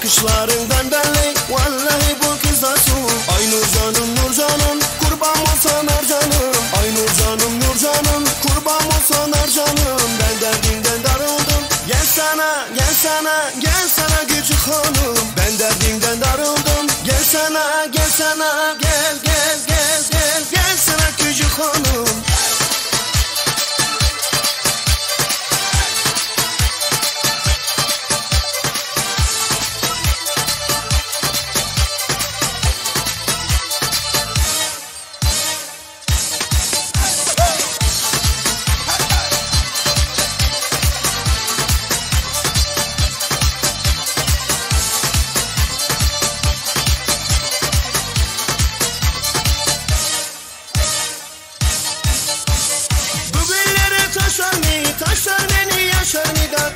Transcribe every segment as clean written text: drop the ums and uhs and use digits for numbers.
bakışlarından belli, vallahi bu kız da su. Ay Nurcanım Nurcanım, kurban olsan harcanım. Ay Nurcanım Nurcanım, kurban olsan harcanım. Ben derdimden darıldım, gel sana gel sana gel sana küçük hanım. Ben derdimden darıldım, gel sana gel sana gel gel gel gel gel sana küçük hanım.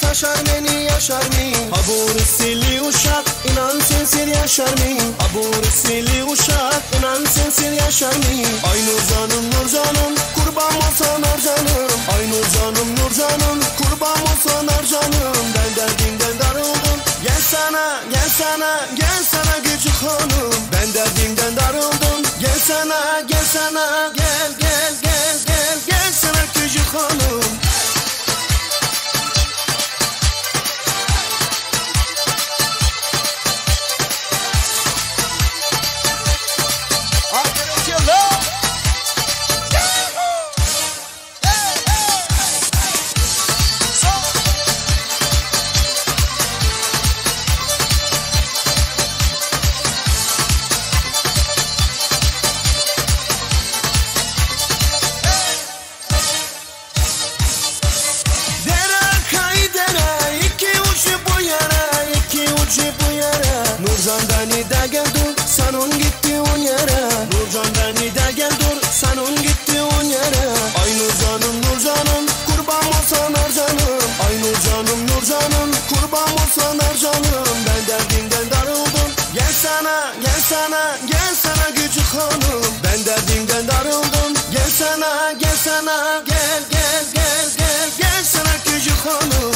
Taşar beni yaşar mı? Aburisili uşak inan sensin yaşar mı? Aburisili uşak inan sensin yaşar mı? Ay Nurcanım Nurcanım, kurban olsan harcanım. Ay Nurcanım Nurcanım, kurban olsan harcanım. Ben derdimden darıldım, gel sana gel sana gel sana küçük hanım. Ben derdimden darıldım, gel sana gel sana gel gel gel gel gel sana küçük hanım. Nurcan'dan ida gel dur, sen on gitti on yere. Nurcan'dan ida gel dur, sen on gitti on yere. Ay Nurcanım Nurcanım, kurban olsan harcanım. Ay Nurcanım Nurcanım, kurban olsan harcanım. Ben derdimden darıldım, gel sana gel sana gel sana küçük hanım. Ben derdimden darıldım, gel sana gel sana gel gel gel gel gel sana küçük hanım.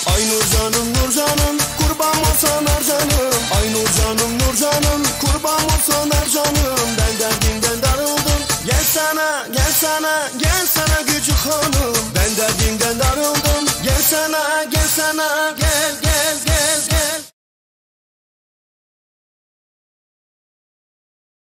Ay Nurcanım Nurcanım, kurban olsan harcanım. Ay Nurcanım Nurcanım, kurban olsan harcanım. Ben derdimden darıldım, gel sana gel sana gel sana küçük hanım.